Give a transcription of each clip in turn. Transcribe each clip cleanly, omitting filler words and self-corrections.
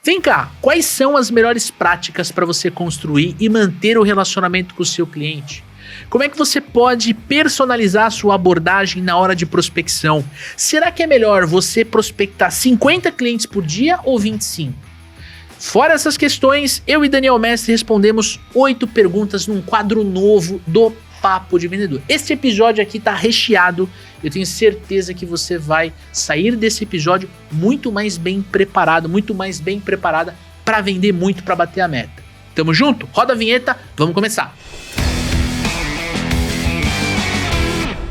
Vem cá, quais são as melhores práticas para você construir e manter o relacionamento com o seu cliente? Como é que você pode personalizar a sua abordagem na hora de prospecção? Será que é melhor você prospectar 50 clientes por dia ou 25? Fora essas questões, eu e Daniel Mestre respondemos 8 perguntas num quadro novo do Papo de Vendedor. Este episódio aqui tá recheado. Eu tenho certeza que você vai sair desse episódio muito mais bem preparado, muito mais bem preparada para vender muito, para bater a meta. Tamo junto? Roda a vinheta, vamos começar.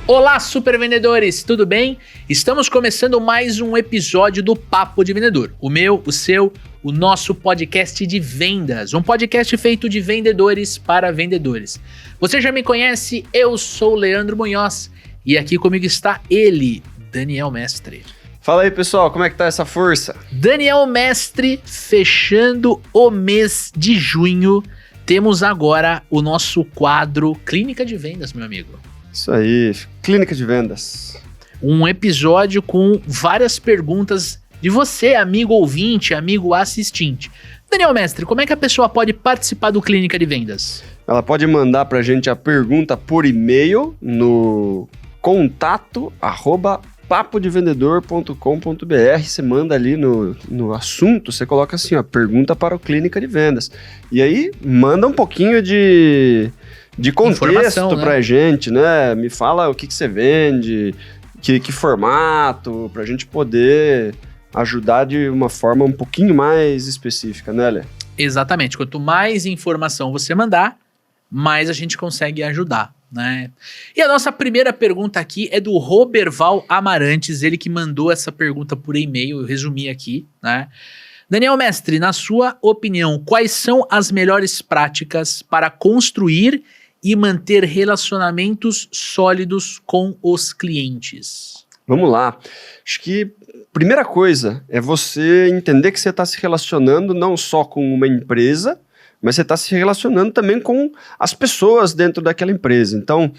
Olá, super vendedores, tudo bem? Estamos começando mais um episódio do Papo de Vendedor. O meu, o seu, o nosso podcast de vendas. Um podcast feito de vendedores para vendedores. Você já me conhece, eu sou o Leandro Munhoz e aqui comigo está ele, Daniel Mestre. Fala aí, pessoal, como é que tá essa força? Daniel Mestre, fechando o mês de junho, temos agora o nosso quadro Clínica de Vendas, meu amigo. Isso aí, Clínica de Vendas. Um episódio com várias perguntas de você, amigo ouvinte, amigo assistente. Daniel Mestre, como é que a pessoa pode participar do Clínica de Vendas? Ela pode mandar pra gente a pergunta por e-mail no contato@papodevendedor.com.br. Você manda ali no assunto, você coloca assim, ó, pergunta para o Clínica de Vendas. E aí, manda um pouquinho de contexto, né, pra gente, né? Me fala o que você vende, que formato, pra gente poder ajudar de uma forma um pouquinho mais específica, né, Lê? Exatamente. Quanto mais informação você mandar, mais a gente consegue ajudar, né? E a nossa primeira pergunta aqui é do Roberval Amarantes, ele que mandou essa pergunta por e-mail, eu resumi aqui, né? Daniel Mestre, na sua opinião, quais são as melhores práticas para construir e manter relacionamentos sólidos com os clientes? Vamos lá. Acho que a primeira coisa é você entender que você está se relacionando não só com uma empresa, mas você está se relacionando também com as pessoas dentro daquela empresa. Então,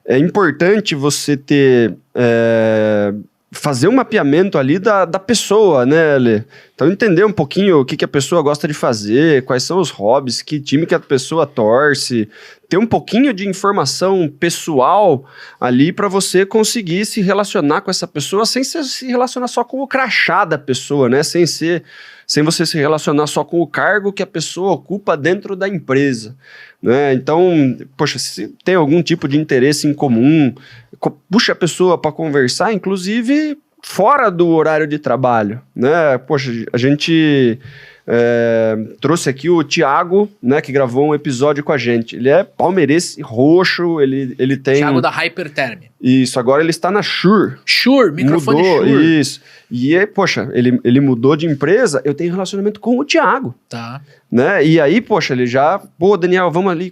é importante você fazer um mapeamento ali da pessoa, né, Lê? Então, entender um pouquinho o que a pessoa gosta de fazer, quais são os hobbies, que time que a pessoa torce, ter um pouquinho de informação pessoal ali para você conseguir se relacionar com essa pessoa sem se relacionar só com o crachá da pessoa, né? Sem você se relacionar só com o cargo que a pessoa ocupa dentro da empresa, né? Então, poxa, se tem algum tipo de interesse em comum, puxa a pessoa para conversar, inclusive fora do horário de trabalho, né? Poxa, a gente trouxe aqui o Thiago, né, que gravou um episódio com a gente. Ele é palmeirense roxo, ele tem... Thiago da Hyperterm. Isso, agora ele está na Shure. Shure, microfone mudou, Shure. Isso. E, poxa, ele mudou de empresa, eu tenho relacionamento com o Thiago. Tá. Né? E aí, poxa, ele já... Pô, Daniel, vamos ali,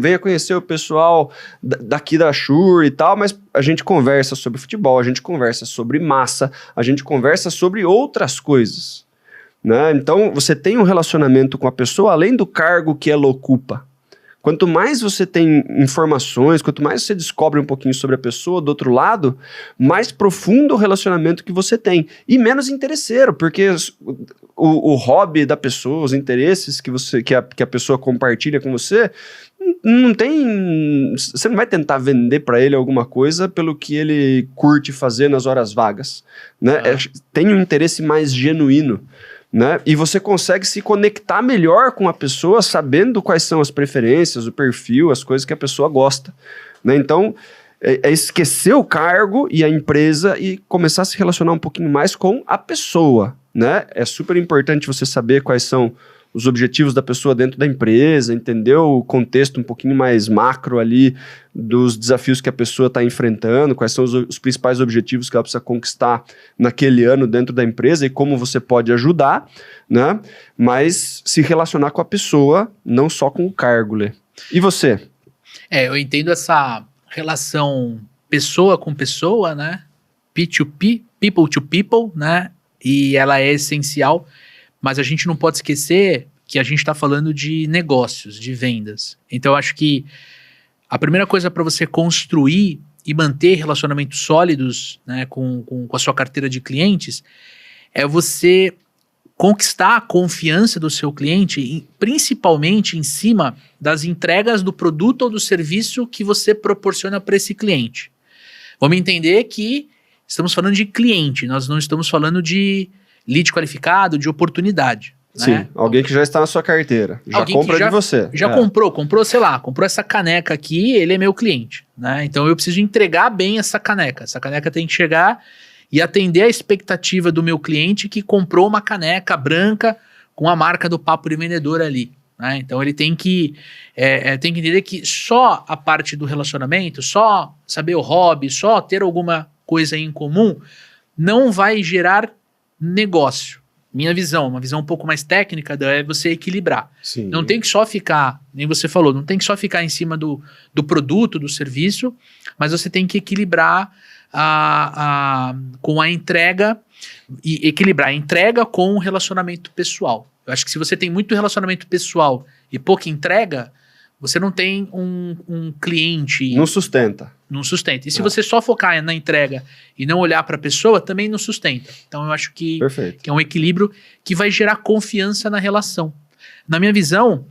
venha conhecer o pessoal daqui da Shure e tal, mas a gente conversa sobre futebol, a gente conversa sobre massa, a gente conversa sobre outras coisas. Né? Então, você tem um relacionamento com a pessoa além do cargo que ela ocupa. Quanto mais você tem informações, quanto mais você descobre um pouquinho sobre a pessoa do outro lado, mais profundo o relacionamento que você tem. E menos interesseiro, porque o hobby da pessoa, os interesses que a pessoa compartilha com você, não tem... Você não vai tentar vender para ele alguma coisa pelo que ele curte fazer nas horas vagas. Né? Tem um interesse mais genuíno. Né? E você consegue se conectar melhor com a pessoa sabendo quais são as preferências, o perfil, as coisas que a pessoa gosta. Né? Então, é esquecer o cargo e a empresa e começar a se relacionar um pouquinho mais com a pessoa. Né? É super importante você saber quais são os objetivos da pessoa dentro da empresa, entender o contexto um pouquinho mais macro ali dos desafios que a pessoa está enfrentando, quais são os principais objetivos que ela precisa conquistar naquele ano dentro da empresa e como você pode ajudar, né? Mas se relacionar com a pessoa, não só com o cargo, Lê. E você? Eu entendo essa relação pessoa com pessoa, né? P2P, people to people, né? E ela é essencial. Mas a gente não pode esquecer que a gente está falando de negócios, de vendas. Então, eu acho que a primeira coisa para você construir e manter relacionamentos sólidos, né, com a sua carteira de clientes é você conquistar a confiança do seu cliente, principalmente em cima das entregas do produto ou do serviço que você proporciona para esse cliente. Vamos entender que estamos falando de cliente, nós não estamos falando de lead qualificado, de oportunidade. Sim, né? alguém que já está na sua carteira, já compra de você. Já comprou, sei lá, comprou essa caneca aqui, ele é meu cliente, né? Então eu preciso entregar bem essa caneca. Essa caneca tem que chegar e atender a expectativa do meu cliente que comprou uma caneca branca com a marca do Papo de Vendedor ali, né? Então ele tem que entender que só a parte do relacionamento, só saber o hobby, só ter alguma coisa em comum, não vai gerar negócio. Minha visão, uma visão um pouco mais técnica é você equilibrar. Sim. Não tem que só ficar, nem você falou, não tem que só ficar em cima do produto, do serviço, mas você tem que equilibrar com a entrega, e equilibrar a entrega com o relacionamento pessoal. Eu acho que se você tem muito relacionamento pessoal e pouca entrega, você não tem um cliente... Não sustenta. Não sustenta. E se você só focar na entrega e não olhar para a pessoa, também não sustenta. Então eu acho que é um equilíbrio que vai gerar confiança na relação. Na minha visão,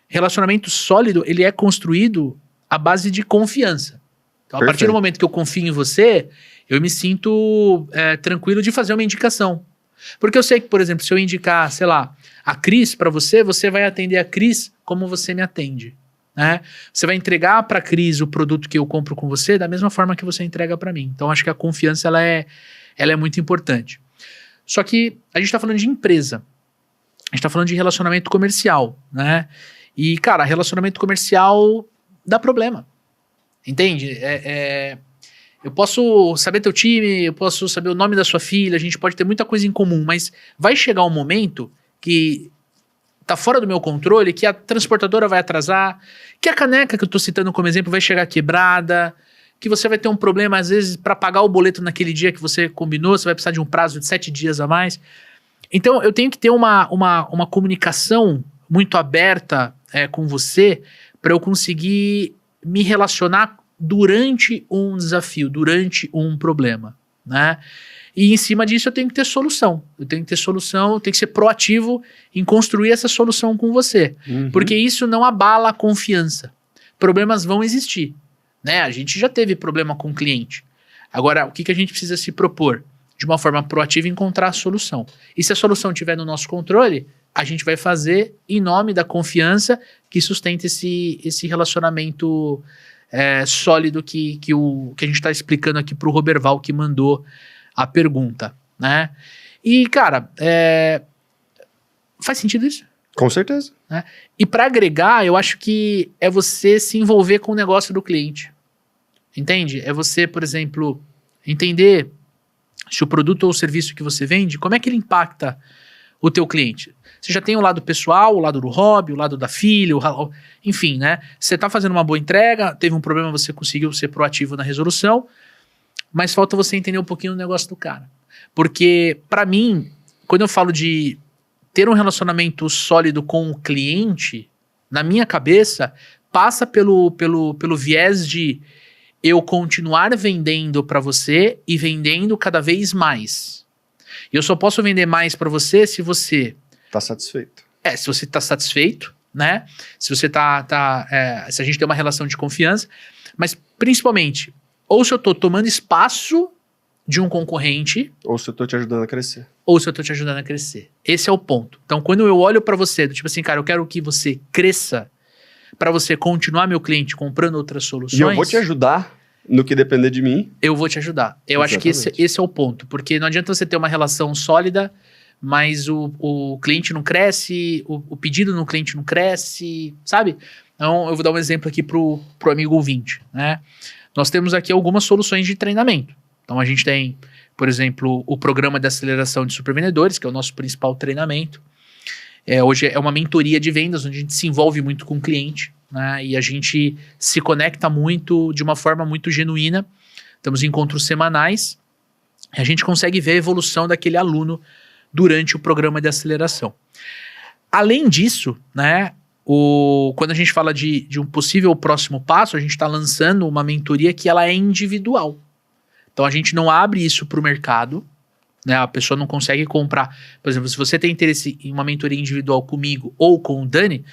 relacionamento sólido, ele é construído à base de confiança. Então, a partir do momento que eu confio em você, eu me sinto tranquilo de fazer uma indicação. Porque eu sei que, por exemplo, se eu indicar, sei lá, a Cris para você, você vai atender a Cris como você me atende. Né? Você vai entregar para a Cris o produto que eu compro com você da mesma forma que você entrega para mim. Então, acho que a confiança ela é muito importante. Só que a gente está falando de empresa. A gente está falando de relacionamento comercial. Né? E, cara, relacionamento comercial dá problema. Entende? Eu posso saber teu time, eu posso saber o nome da sua filha, a gente pode ter muita coisa em comum, mas vai chegar um momento que tá fora do meu controle, que a transportadora vai atrasar, que a caneca que eu tô citando como exemplo vai chegar quebrada, que você vai ter um problema, às vezes, para pagar o boleto naquele dia que você combinou, você vai precisar de um prazo de 7 dias a mais. Então, eu tenho que ter uma comunicação muito aberta com você para eu conseguir me relacionar durante um desafio, durante um problema, né? E em cima disso eu tenho que ter solução. Eu tenho que ser proativo em construir essa solução com você. Uhum. Porque isso não abala a confiança. Problemas vão existir, né? A gente já teve problema com o cliente. Agora, o que a gente precisa se propor? De uma forma proativa, encontrar a solução. E se a solução estiver no nosso controle, a gente vai fazer em nome da confiança que sustenta esse relacionamento sólido que a gente está explicando aqui para o Roberval, que mandou a pergunta, né? E, cara, faz sentido isso? Com certeza. Né? E para agregar, eu acho que é você se envolver com o negócio do cliente. Entende? É você, por exemplo, entender se o produto ou o serviço que você vende, como é que ele impacta o teu cliente. Você já tem o lado pessoal, o lado do hobby, o lado da filha, enfim, né? Você está fazendo uma boa entrega, teve um problema, você conseguiu ser proativo na resolução, mas falta você entender um pouquinho do negócio do cara. Porque, para mim, quando eu falo de ter um relacionamento sólido com o cliente, na minha cabeça, passa pelo viés de eu continuar vendendo para você e vendendo cada vez mais. E eu só posso vender mais para você se você... Tá satisfeito. Se você tá satisfeito, né? Se você se a gente tem uma relação de confiança, mas principalmente, ou se eu tô tomando espaço de um concorrente... Ou se eu tô te ajudando a crescer. Ou se eu tô te ajudando a crescer. Esse é o ponto. Então, quando eu olho para você, do tipo assim, cara, eu quero que você cresça para você continuar meu cliente comprando outras soluções... E eu vou te ajudar no que depender de mim. Eu vou te ajudar. Eu acho que esse é o ponto. Porque não adianta você ter uma relação sólida, mas o cliente não cresce, o pedido no cliente não cresce, sabe? Então, eu vou dar um exemplo aqui pro amigo ouvinte, né? Nós temos aqui algumas soluções de treinamento. Então, a gente tem, por exemplo, o programa de aceleração de supervendedores, que é o nosso principal treinamento. Hoje é uma mentoria de vendas, onde a gente se envolve muito com o cliente, né? E a gente se conecta muito, de uma forma muito genuína. Temos encontros semanais. E a gente consegue ver a evolução daquele aluno durante o programa de aceleração. Além disso, né, quando a gente fala de um possível próximo passo, a gente está lançando uma mentoria que ela é individual. Então a gente não abre isso para o mercado, né? A pessoa não consegue comprar. Por exemplo, se você tem interesse em uma mentoria individual comigo ou com o Dani,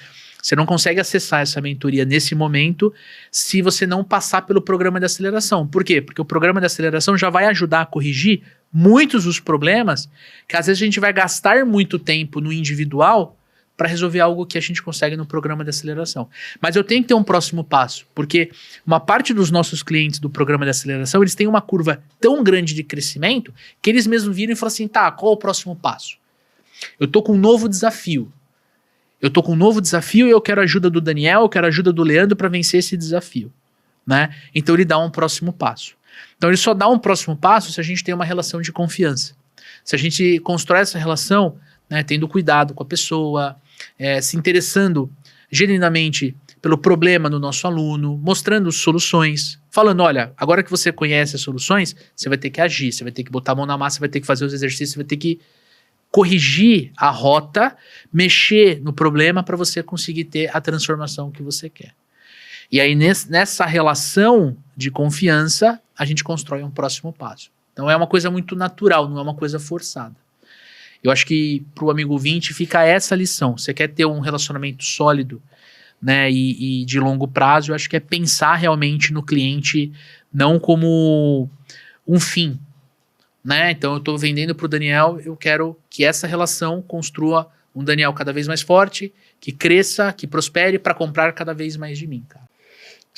você não consegue acessar essa mentoria nesse momento se você não passar pelo programa de aceleração. Por quê? Porque o programa de aceleração já vai ajudar a corrigir muitos dos problemas que às vezes a gente vai gastar muito tempo no individual para resolver algo que a gente consegue no programa de aceleração. Mas eu tenho que ter um próximo passo, porque uma parte dos nossos clientes do programa de aceleração, eles têm uma curva tão grande de crescimento que eles mesmos viram e falam assim, tá, qual é o próximo passo? Eu tô com um novo desafio. E eu quero a ajuda do Daniel, eu quero a ajuda do Leandro para vencer esse desafio, né? Então ele dá um próximo passo. Então ele só dá um próximo passo se a gente tem uma relação de confiança. Se a gente constrói essa relação, né, tendo cuidado com a pessoa, se interessando genuinamente pelo problema do nosso aluno, mostrando soluções, falando, olha, agora que você conhece as soluções, você vai ter que agir, você vai ter que botar a mão na massa, você vai ter que fazer os exercícios, você vai ter que corrigir a rota, mexer no problema para você conseguir ter a transformação que você quer. E aí, nessa relação de confiança, a gente constrói um próximo passo. Então, é uma coisa muito natural, não é uma coisa forçada. Eu acho que para o amigo ouvinte fica essa lição. Você quer ter um relacionamento sólido, né, e de longo prazo, eu acho que é pensar realmente no cliente não como um fim, né? Então eu estou vendendo para o Daniel, eu quero que essa relação construa um Daniel cada vez mais forte, que cresça, que prospere para comprar cada vez mais de mim, cara.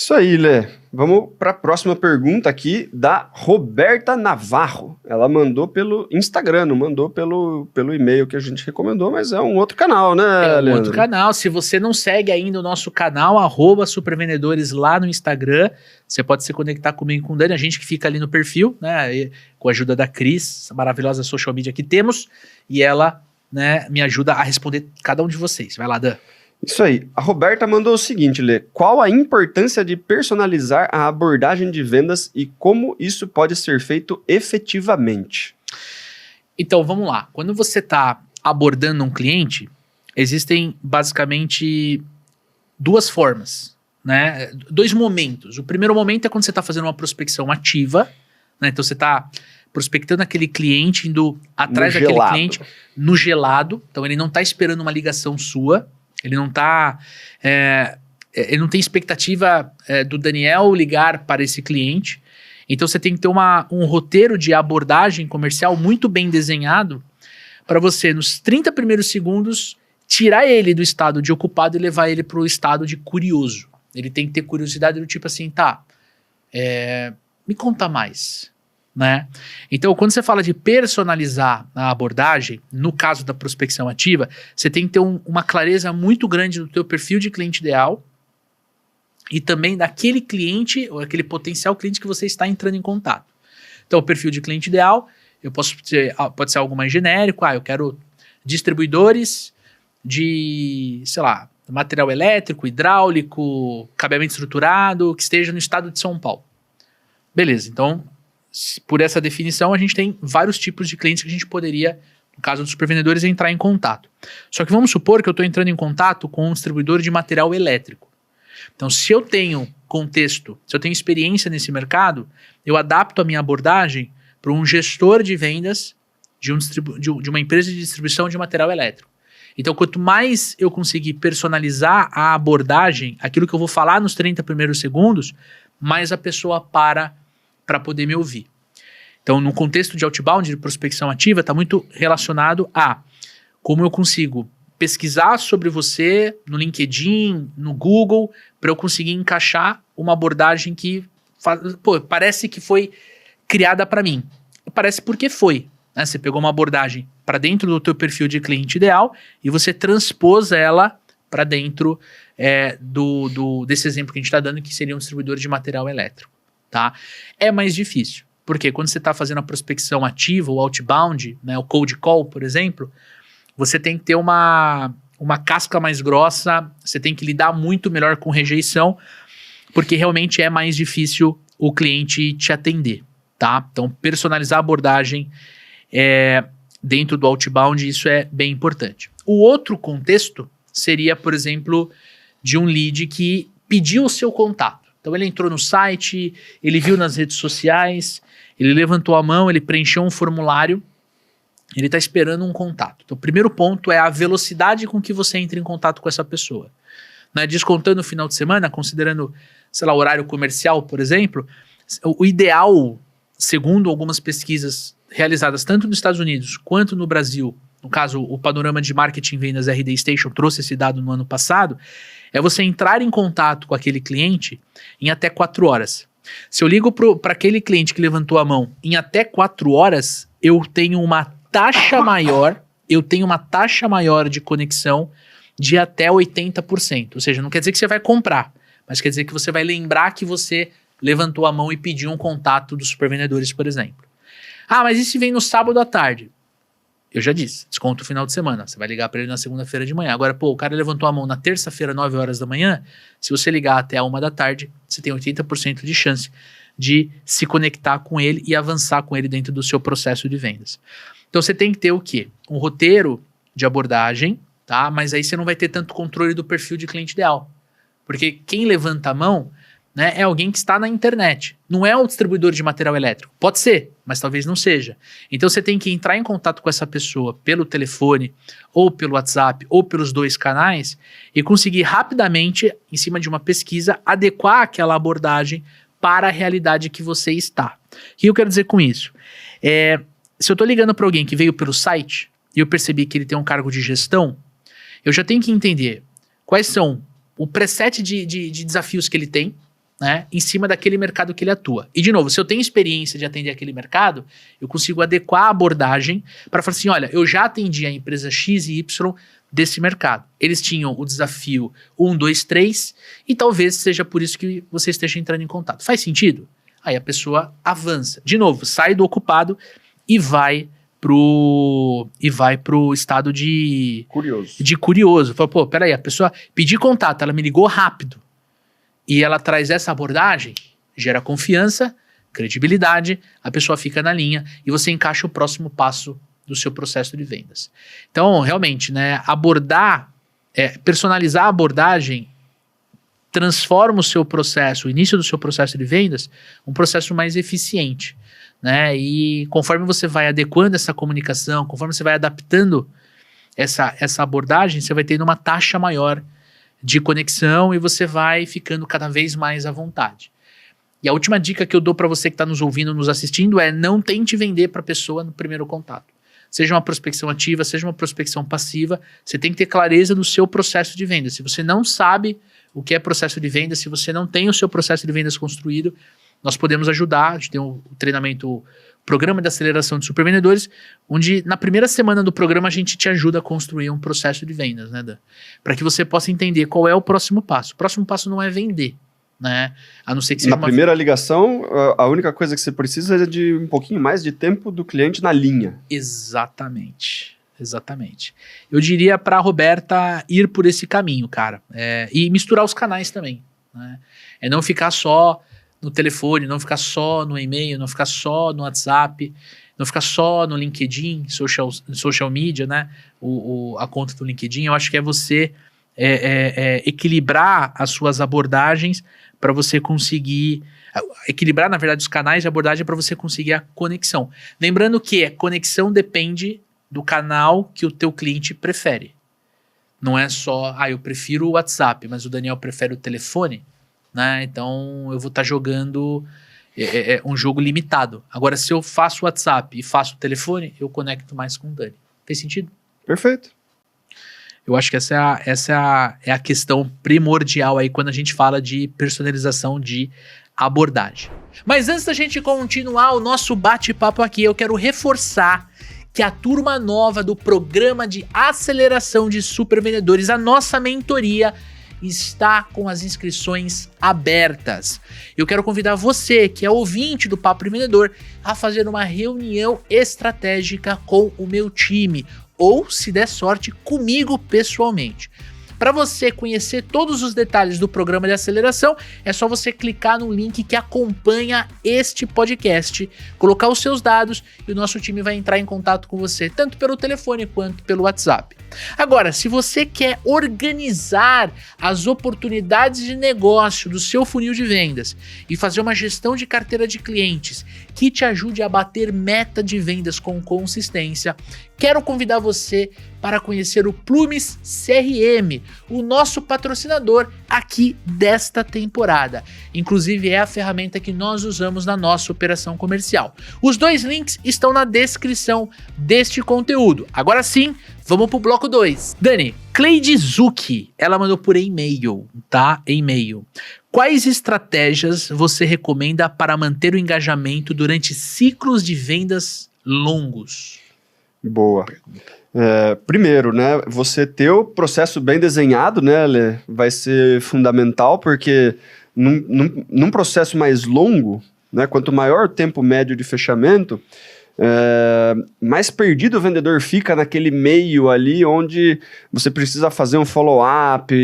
Isso aí, Lê. Vamos para a próxima pergunta aqui da Roberta Navarro. Ela mandou pelo Instagram, não mandou pelo e-mail que a gente recomendou, mas é um outro canal, né, Leandro? Outro canal. Se você não segue ainda o nosso canal, @supervendedores lá no Instagram, você pode se conectar comigo e com o Dani, a gente que fica ali no perfil, né, e, com a ajuda da Cris, essa maravilhosa social media que temos, e ela, né, me ajuda a responder cada um de vocês. Vai lá, Dan. Isso aí. A Roberta mandou o seguinte, Lê. Qual a importância de personalizar a abordagem de vendas e como isso pode ser feito efetivamente? Então, vamos lá. Quando você está abordando um cliente, existem basicamente duas formas, né? Dois momentos. O primeiro momento é quando você está fazendo uma prospecção ativa, né? Então, você está prospectando aquele cliente, indo atrás daquele cliente no gelado. Então, ele não está esperando uma ligação sua. Ele não tá, ele não tem expectativa do Daniel ligar para esse cliente. Então você tem que ter um roteiro de abordagem comercial muito bem desenhado para você, nos 30 primeiros segundos, tirar ele do estado de ocupado e levar ele para o estado de curioso. Ele tem que ter curiosidade do tipo assim, tá, me conta mais. Né? Então, quando você fala de personalizar a abordagem, no caso da prospecção ativa, você tem que ter uma clareza muito grande do teu perfil de cliente ideal e também daquele cliente, ou aquele potencial cliente que você está entrando em contato. Então, o perfil de cliente ideal, pode ser algo mais genérico, eu quero distribuidores de, sei lá, material elétrico, hidráulico, cabeamento estruturado, que esteja no estado de São Paulo. Beleza, então por essa definição, a gente tem vários tipos de clientes que a gente poderia, no caso dos supervendedores, entrar em contato. Só que vamos supor que eu estou entrando em contato com um distribuidor de material elétrico. Então, se eu tenho contexto, se eu tenho experiência nesse mercado, eu adapto a minha abordagem para um gestor de vendas de uma empresa de distribuição de material elétrico. Então, quanto mais eu conseguir personalizar a abordagem, aquilo que eu vou falar nos 30 primeiros segundos, mais a pessoa para poder me ouvir. Então, no contexto de outbound, de prospecção ativa, está muito relacionado a como eu consigo pesquisar sobre você no LinkedIn, no Google, para eu conseguir encaixar uma abordagem que parece que foi criada para mim. Parece porque foi. Né? Você pegou uma abordagem para dentro do teu perfil de cliente ideal e você transpôs ela para dentro desse exemplo que a gente está dando, que seria um distribuidor de material elétrico. Tá? É mais difícil, porque quando você está fazendo a prospecção ativa, o outbound, né, o cold call, por exemplo, você tem que ter uma casca mais grossa, você tem que lidar muito melhor com rejeição, porque realmente é mais difícil o cliente te atender, tá? Então, personalizar a abordagem dentro do outbound, isso é bem importante. O outro contexto seria, por exemplo, de um lead que pediu o seu contato. Então ele entrou no site, ele viu nas redes sociais, ele levantou a mão, ele preencheu um formulário Ele está esperando um contato. Então, o primeiro ponto é a velocidade com que você entra em contato com essa pessoa. Né? Descontando o final de semana, considerando, sei lá, horário comercial, por exemplo, o ideal, segundo algumas pesquisas realizadas tanto nos Estados Unidos quanto no Brasil, no caso, o Panorama de Marketing e Vendas RD Station trouxe esse dado no ano passado, é você entrar em contato com aquele cliente em até 4 horas. Se eu ligo para aquele cliente que levantou a mão em até 4 horas, eu tenho uma taxa maior de conexão de até 80%. Ou seja, não quer dizer que você vai comprar, mas quer dizer que você vai lembrar que você levantou a mão e pediu um contato dos supervendedores, por exemplo. Ah, mas e se vem no sábado à tarde? Eu já disse, desconto o final de semana. Você vai ligar para ele na segunda-feira de manhã. Agora, o cara levantou a mão na terça-feira, 9 horas da manhã. Se você ligar até a 1 da tarde, você tem 80% de chance de se conectar com ele e avançar com ele dentro do seu processo de vendas. Então, você tem que ter o quê? Um roteiro de abordagem, tá? Mas aí você não vai ter tanto controle do perfil de cliente ideal. Porque quem levanta a mão, né, é alguém que está na internet. Não é um distribuidor de material elétrico. Pode ser, mas talvez não seja. Então você tem que entrar em contato com essa pessoa pelo telefone, ou pelo WhatsApp, ou pelos 2 canais, e conseguir rapidamente, em cima de uma pesquisa, adequar aquela abordagem para a realidade que você está. O que eu quero dizer com isso? Se eu estou ligando para alguém que veio pelo site, e eu percebi que ele tem um cargo de gestão, eu já tenho que entender quais são o preset de desafios que ele tem, né, em cima daquele mercado que ele atua. E, de novo, se eu tenho experiência de atender aquele mercado, eu consigo adequar a abordagem para falar assim, olha, eu já atendi a empresa X e Y desse mercado. Eles tinham o desafio 1, 2, 3, e talvez seja por isso que você esteja entrando em contato. Faz sentido? Aí a pessoa avança. De novo, sai do ocupado e vai pro estado de curioso. Fala, peraí, a pessoa pediu contato, ela me ligou rápido, e ela traz essa abordagem, gera confiança, credibilidade, a pessoa fica na linha e você encaixa o próximo passo do seu processo de vendas. Então, realmente, né, personalizar a abordagem transforma o seu processo, o início do seu processo de vendas, um processo mais eficiente, né? E conforme você vai adequando essa comunicação, conforme você vai adaptando essa abordagem, você vai tendo uma taxa maior de conexão e você vai ficando cada vez mais à vontade. E a última dica que eu dou para você que está nos ouvindo, nos assistindo, é não tente vender para a pessoa no primeiro contato. Seja uma prospecção ativa, seja uma prospecção passiva, você tem que ter clareza do seu processo de venda. Se você não sabe o que é processo de venda, se você não tem o seu processo de vendas construído, nós podemos ajudar. A gente tem um treinamento, Programa de Aceleração de Supervendedores, onde na primeira semana do programa a gente te ajuda a construir um processo de vendas, né, Dan? Para que você possa entender qual é o próximo passo. O próximo passo não é vender, né? A não ser que seja na primeira ligação, a única coisa que você precisa é de um pouquinho mais de tempo do cliente na linha. Exatamente. Eu diria para a Roberta ir por esse caminho, cara. E misturar os canais também, né? É não ficar só no telefone, não ficar só no e-mail, não ficar só no WhatsApp, não ficar só no LinkedIn, social media, né? A conta do LinkedIn. Eu acho que é você equilibrar as suas abordagens para você conseguir... Equilibrar, na verdade, os canais de abordagem para você conseguir a conexão. Lembrando que a conexão depende do canal que o teu cliente prefere. Não é só, eu prefiro o WhatsApp, mas o Daniel prefere o telefone, né? Então eu vou estar jogando um jogo limitado. Agora, se eu faço o WhatsApp e faço o telefone, eu conecto mais com o Dani. Fez sentido? Perfeito. Eu acho que essa é a questão primordial aí quando a gente fala de personalização de abordagem. Mas antes da gente continuar o nosso bate-papo aqui, eu quero reforçar que a turma nova do Programa de Aceleração de Supervendedores, a nossa mentoria, está com as inscrições abertas. Eu quero convidar você, que é ouvinte do Papo Vendedor, a fazer uma reunião estratégica com o meu time, ou, se der sorte, comigo pessoalmente. Para você conhecer todos os detalhes do programa de aceleração, é só você clicar no link que acompanha este podcast, colocar os seus dados e o nosso time vai entrar em contato com você, tanto pelo telefone quanto pelo WhatsApp. Agora, se você quer organizar as oportunidades de negócio do seu funil de vendas e fazer uma gestão de carteira de clientes que te ajude a bater meta de vendas com consistência, quero convidar você para conhecer o Plumes CRM, o nosso patrocinador aqui desta temporada. Inclusive é a ferramenta que nós usamos na nossa operação comercial. Os 2 links estão na descrição deste conteúdo. Agora sim, vamos pro bloco 2. Dani, Cleide Zucchi, ela mandou por e-mail, tá? E-mail. Quais estratégias você recomenda para manter o engajamento durante ciclos de vendas longos? Boa. Primeiro, né, você ter o processo bem desenhado, né, Lê, vai ser fundamental, porque num processo mais longo, né, quanto maior o tempo médio de fechamento, mais perdido o vendedor fica naquele meio ali onde você precisa fazer um follow-up,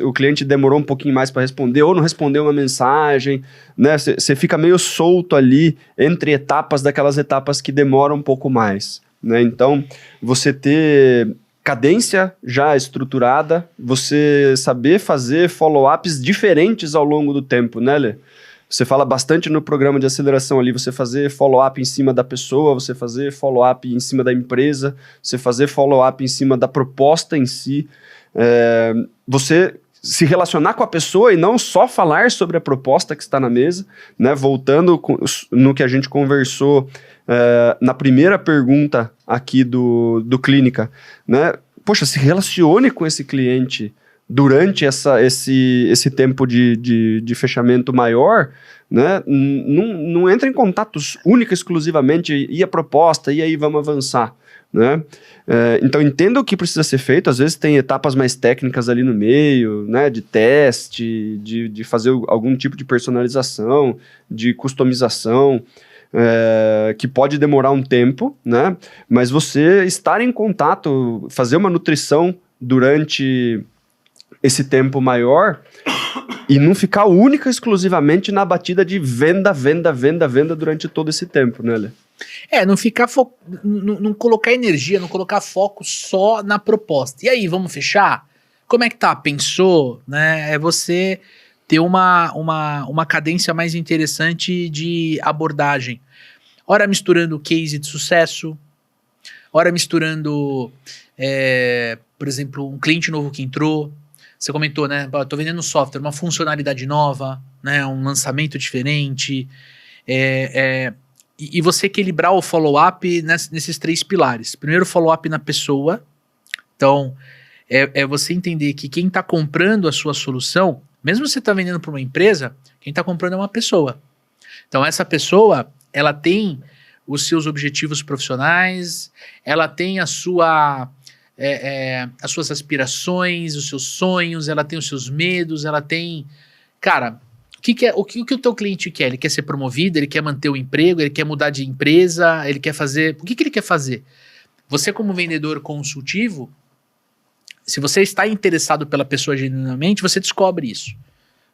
o cliente demorou um pouquinho mais para responder ou não respondeu uma mensagem, né? Você fica meio solto ali entre etapas daquelas etapas que demoram um pouco mais, né? Então, você ter cadência já estruturada, você saber fazer follow-ups diferentes ao longo do tempo, né, Lê? Você fala bastante no programa de aceleração ali, você fazer follow-up em cima da pessoa, você fazer follow-up em cima da empresa, você fazer follow-up em cima da proposta em si, você se relacionar com a pessoa e não só falar sobre a proposta que está na mesa, né? Voltando no que a gente conversou na primeira pergunta aqui do Clínica, né? Poxa, se relacione com esse cliente durante esse tempo de fechamento maior, né? Não entra em contatos única e exclusivamente e a proposta, e aí vamos avançar, né? Então entenda o que precisa ser feito, às vezes tem etapas mais técnicas ali no meio, né? De teste, de fazer algum tipo de personalização, de customização, que pode demorar um tempo, né? Mas você estar em contato, fazer uma nutrição durante esse tempo maior e não ficar única exclusivamente na batida de venda durante todo esse tempo, né, Lê? Não ficar não colocar energia, não colocar foco só na proposta. E aí, vamos fechar? Como é que tá? Pensou? Né? É você ter uma cadência mais interessante de abordagem. Ora misturando case de sucesso, ora misturando, por exemplo, um cliente novo que entrou. Você comentou, né? Estou vendendo um software, uma funcionalidade nova, né? Um lançamento diferente. E você equilibrar o follow-up nesses 3 pilares. Primeiro, follow-up na pessoa. Então, você entender que quem está comprando a sua solução, mesmo você está vendendo para uma empresa, quem está comprando é uma pessoa. Então, essa pessoa, ela tem os seus objetivos profissionais, ela tem as suas aspirações, os seus sonhos, ela tem os seus medos, ela tem... Cara, o que o teu cliente quer? Ele quer ser promovido, ele quer manter o emprego, ele quer mudar de empresa, ele quer fazer... O que ele quer fazer? Você, como vendedor consultivo, se você está interessado pela pessoa genuinamente, você descobre isso.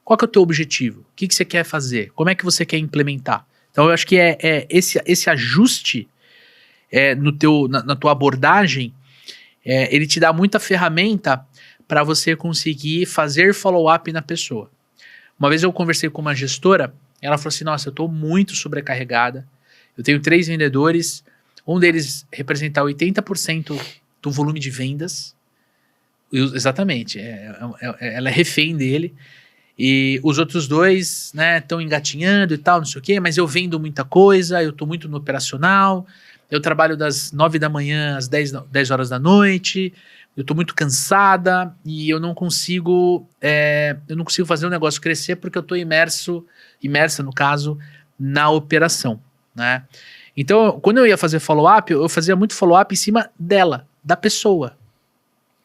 Qual que é o teu objetivo? O que você quer fazer? Como é que você quer implementar? Então, eu acho que esse ajuste na tua abordagem, ele te dá muita ferramenta para você conseguir fazer follow-up na pessoa. Uma vez eu conversei com uma gestora, ela falou assim, nossa, eu estou muito sobrecarregada, eu tenho 3 vendedores, um deles representa 80% do volume de vendas, exatamente, ela é refém dele, e os outros 2, né, estão engatinhando e tal, não sei o quê, mas eu vendo muita coisa, eu estou muito no operacional, eu trabalho das 9 da manhã às 10 horas da noite, eu estou muito cansada e eu não consigo fazer o negócio crescer porque eu estou imersa, no caso, na operação, né? Então, quando eu ia fazer follow-up, eu fazia muito follow-up em cima dela, da pessoa.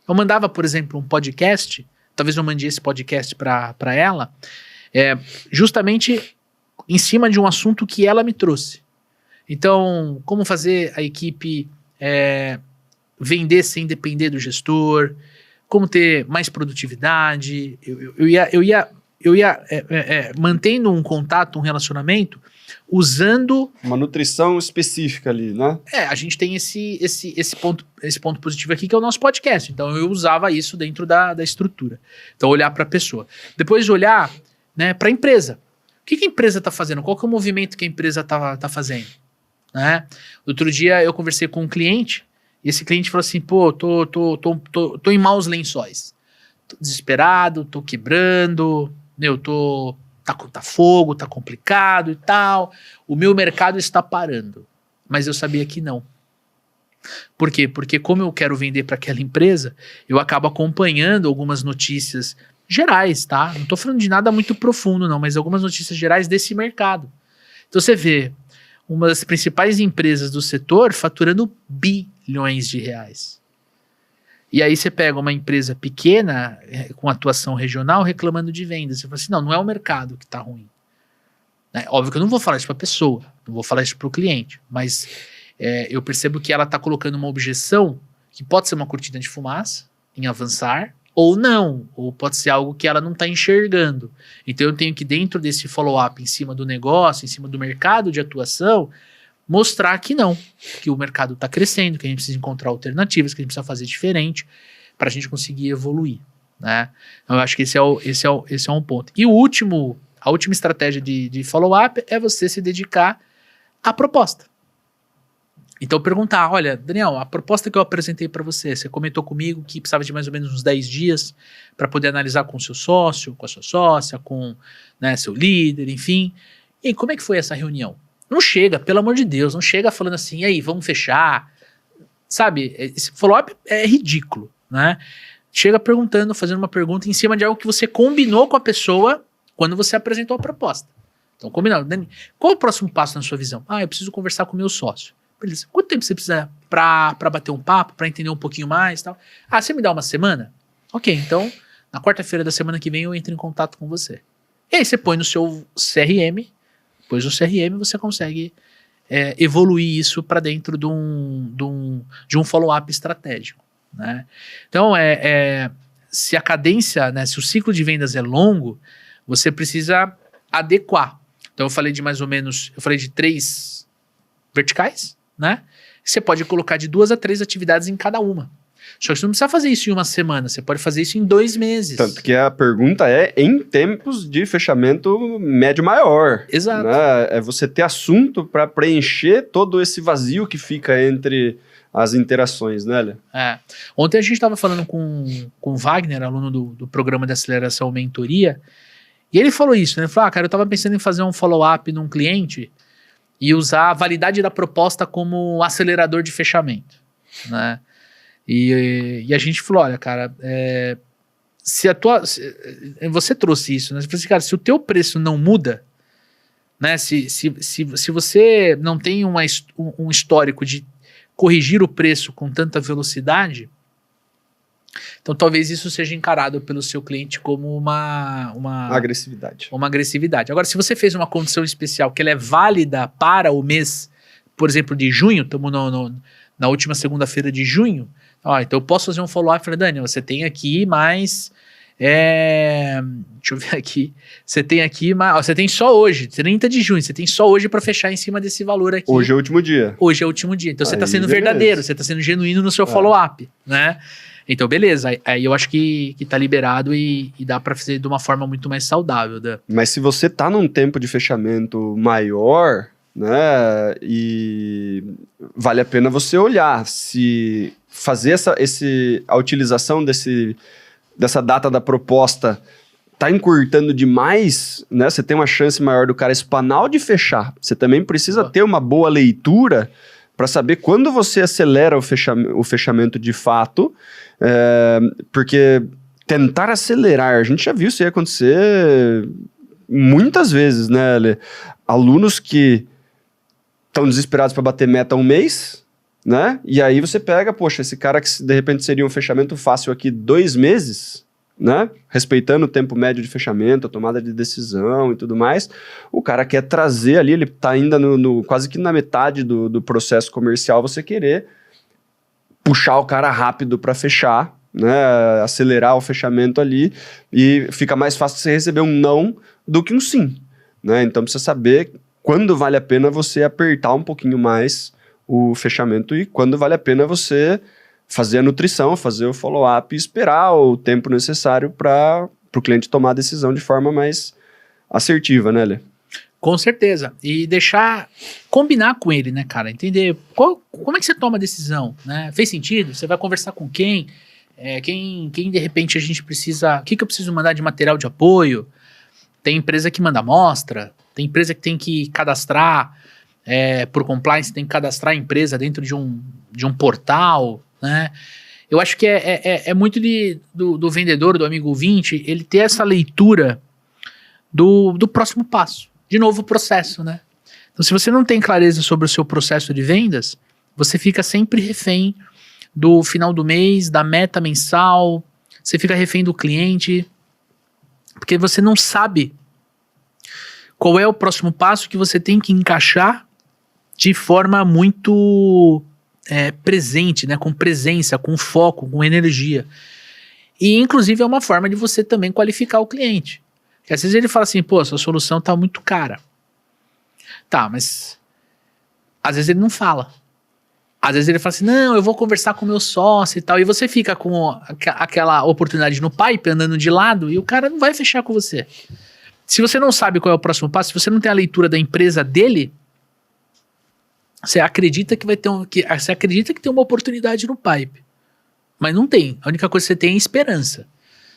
Eu mandava, por exemplo, um podcast, talvez eu mande esse podcast para ela, justamente em cima de um assunto que ela me trouxe. Então, como fazer a equipe vender sem depender do gestor, como ter mais produtividade. Eu ia mantendo um contato, um relacionamento, usando... Uma nutrição específica ali, né? A gente tem esse ponto positivo aqui, que é o nosso podcast. Então, eu usava isso dentro da estrutura. Então, olhar para a pessoa. Depois, olhar, né, para a empresa. que a empresa está fazendo? Qual que é o movimento que a empresa tá fazendo? Né? Outro dia eu conversei com um cliente e esse cliente falou assim, pô, tô em maus lençóis. Tô desesperado, tô quebrando, tá fogo, tá complicado e tal. O meu mercado está parando. Mas eu sabia que não. Por quê? Porque como eu quero vender para aquela empresa, eu acabo acompanhando algumas notícias gerais, tá? Não tô falando de nada muito profundo não, mas algumas notícias gerais desse mercado. Então você vê uma das principais empresas do setor faturando bilhões de reais. E aí você pega uma empresa pequena, com atuação regional, reclamando de vendas. Você fala assim, não é o mercado que tá ruim. Óbvio que eu não vou falar isso para a pessoa, não vou falar isso para o cliente, mas eu percebo que ela está colocando uma objeção que pode ser uma cortina de fumaça em avançar, ou não, ou pode ser algo que ela não está enxergando. Então eu tenho que, dentro desse follow-up, em cima do negócio, em cima do mercado de atuação, mostrar que não, que o mercado está crescendo, que a gente precisa encontrar alternativas, que a gente precisa fazer diferente para a gente conseguir evoluir. Né? Então eu acho que esse é um ponto. E a última estratégia de follow-up é você se dedicar à proposta. Então perguntar, olha, Daniel, a proposta que eu apresentei para você comentou comigo que precisava de mais ou menos uns 10 dias para poder analisar com o seu sócio, com a sua sócia, com, né, seu líder, enfim. E aí, como é que foi essa reunião? Não chega, pelo amor de Deus, não chega falando assim, e aí, vamos fechar. Sabe, esse follow-up é ridículo, né? Chega perguntando, fazendo uma pergunta em cima de algo que você combinou com a pessoa quando você apresentou a proposta. Então, combinado. Dani, qual é o próximo passo na sua visão? Eu preciso conversar com o meu sócio. Beleza. Quanto tempo você precisa para bater um papo, para entender um pouquinho mais e tal? Você me dá uma semana? Ok, então, na quarta-feira da semana que vem eu entro em contato com você. E aí você põe no seu CRM, depois no CRM você consegue evoluir isso para dentro de um follow-up estratégico. Né? Então, se a cadência, né, se o ciclo de vendas é longo, você precisa adequar. Então eu falei de 3 verticais, né? Você pode colocar de 2 a 3 atividades em cada uma. Só que você não precisa fazer isso em uma semana, você pode fazer isso em 2 meses. Tanto que a pergunta é em tempos de fechamento médio maior. Exato. Né? É você ter assunto para preencher todo esse vazio que fica entre as interações, né, Léo? Ontem a gente estava falando com o Wagner, aluno do programa de aceleração mentoria, e ele falou isso, né? Ele falou, cara, eu estava pensando em fazer um follow-up num cliente e usar a validade da proposta como acelerador de fechamento, né? E a gente falou, olha, cara, você trouxe isso, né? Você falou assim, cara, se o teu preço não muda, né? Se você não tem um histórico de corrigir o preço com tanta velocidade, então talvez isso seja encarado pelo seu cliente como uma agressividade. Uma agressividade. Agora, se você fez uma condição especial que ela é válida para o mês, por exemplo, de junho, estamos na última segunda-feira de junho, então eu posso fazer um follow-up e falar, Daniel, você tem aqui mais... deixa eu ver aqui. Você tem aqui, você tem só hoje, 30 de junho, você tem só hoje para fechar em cima desse valor aqui. Hoje é o último dia. Hoje é o último dia. Então você está sendo beleza. verdadeiro, você está sendo genuíno no seu follow-up, né? Então beleza, aí eu acho que tá liberado e dá para fazer de uma forma muito mais saudável. Mas se você tá num tempo de fechamento maior, né, e vale a pena você olhar se fazer a utilização dessa data da proposta tá encurtando demais, né? Você tem uma chance maior do cara espanar ou de fechar. Você também precisa ter uma boa leitura para saber quando você acelera o fechamento de fato, porque tentar acelerar, a gente já viu isso aí acontecer muitas vezes, né, Lê? Alunos que estão desesperados para bater meta um mês, né? E aí você pega, poxa, esse cara que de repente seria um fechamento fácil aqui 2 meses, né? Respeitando o tempo médio de fechamento, a tomada de decisão e tudo mais, o cara quer trazer ali, ele tá ainda quase que na metade do processo comercial, você querer puxar o cara rápido para fechar, né? Acelerar o fechamento ali, e fica mais fácil você receber um não do que um sim, né? Então precisa saber quando vale a pena você apertar um pouquinho mais o fechamento e quando vale a pena você fazer a nutrição, fazer o follow-up e esperar o tempo necessário para o cliente tomar a decisão de forma mais assertiva, né, Lê? Com certeza. E combinar com ele, né, cara? Entender como é que você toma a decisão, né? Fez sentido? Você vai conversar com quem? Quem de repente a gente precisa... O que eu preciso mandar de material de apoio? Tem empresa que manda amostra, tem empresa que tem que cadastrar, por compliance, tem que cadastrar a empresa dentro de um portal, né? Eu acho que é muito do vendedor, do amigo ouvinte, ele ter essa leitura do próximo passo. De novo, o processo, né? Então, se você não tem clareza sobre o seu processo de vendas, você fica sempre refém do final do mês, da meta mensal, você fica refém do cliente, porque você não sabe qual é o próximo passo que você tem que encaixar de forma muito presente, né? Com presença, com foco, com energia. E, inclusive, é uma forma de você também qualificar o cliente. Porque às vezes ele fala assim, pô, sua solução tá muito cara. Tá, mas às vezes ele não fala. Às vezes ele fala assim, não, eu vou conversar com o meu sócio e tal. E você fica com aquela oportunidade no pipe, andando de lado, e o cara não vai fechar com você. Se você não sabe qual é o próximo passo, se você não tem a leitura da empresa dele, você acredita que você acredita que tem uma oportunidade no pipe. Mas não tem. A única coisa que você tem é esperança.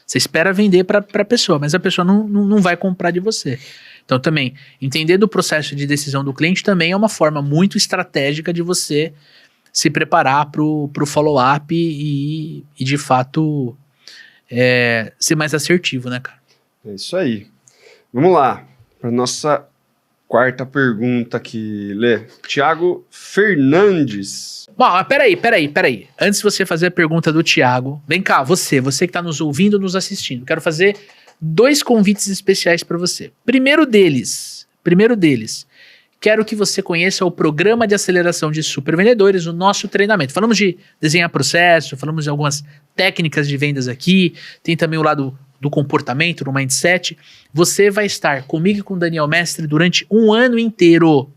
Você espera vender para a pessoa, mas a pessoa não vai comprar de você. Então também, entender do processo de decisão do cliente também é uma forma muito estratégica de você se preparar para o follow-up e de fato ser mais assertivo, né, cara? É isso aí. Vamos lá, para nossa quarta pergunta aqui, Lê. Thiago Fernandes. Bom, mas peraí. Antes de você fazer a pergunta do Thiago, vem cá, você que está nos ouvindo, nos assistindo. Quero fazer 2 convites especiais para você. Primeiro deles, quero que você conheça o Programa de Aceleração de Supervendedores, o nosso treinamento. Falamos de desenhar processo, falamos de algumas técnicas de vendas aqui, tem também o lado do comportamento, do mindset. Você vai estar comigo e com o Daniel Mestre durante um ano inteiro,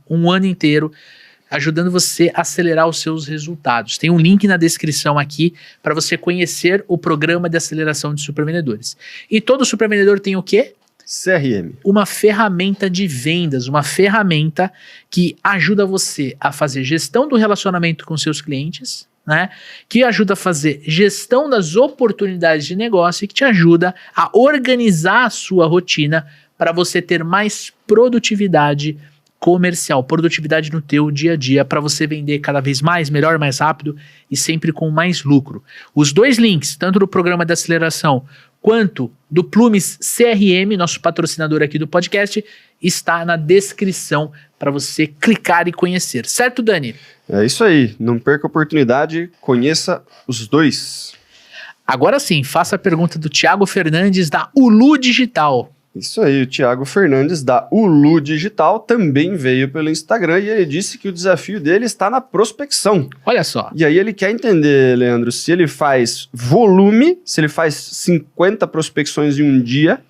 ajudando você a acelerar os seus resultados. Tem um link na descrição aqui para você conhecer o Programa de Aceleração de Supervendedores. E todo supervendedor tem o quê? CRM. Uma ferramenta de vendas, uma ferramenta que ajuda você a fazer gestão do relacionamento com seus clientes, né? Que ajuda a fazer gestão das oportunidades de negócio e que te ajuda a organizar a sua rotina para você ter mais produtividade comercial, produtividade no teu dia a dia, para você vender cada vez mais, melhor, mais rápido e sempre com mais lucro. Os 2 links, tanto do Programa de Aceleração quanto do Plumes CRM, nosso patrocinador aqui do podcast, está na descrição para você clicar e conhecer. Certo, Dani? É isso aí. Não perca a oportunidade, conheça os 2. Agora sim, faça a pergunta do Thiago Fernandes da Ulu Digital. Isso aí, o Thiago Fernandes da Ulu Digital também veio pelo Instagram e ele disse que o desafio dele está na prospecção. Olha só. E aí ele quer entender, Leandro, se ele faz volume, se ele faz 50 prospecções em um dia,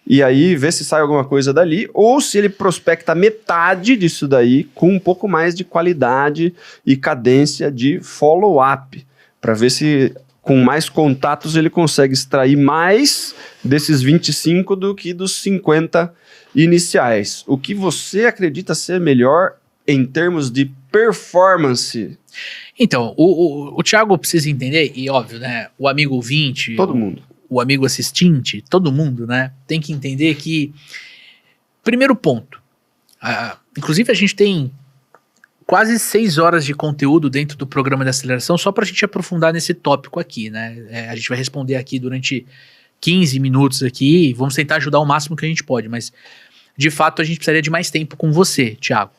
e aí ver se sai alguma coisa dali, ou se ele prospecta metade disso daí com um pouco mais de qualidade e cadência de follow-up, para ver se com mais contatos ele consegue extrair mais desses 25 do que dos 50 iniciais. O que você acredita ser melhor em termos de performance? Então, o Thiago precisa entender, e óbvio, né, o amigo ouvinte... Todo mundo. O amigo assistente, todo mundo, né, tem que entender que, primeiro ponto, inclusive a gente tem quase 6 horas de conteúdo dentro do Programa de Aceleração só para a gente aprofundar nesse tópico aqui, né, a gente vai responder aqui durante 15 minutos aqui, vamos tentar ajudar o máximo que a gente pode, mas de fato a gente precisaria de mais tempo com você, Thiago.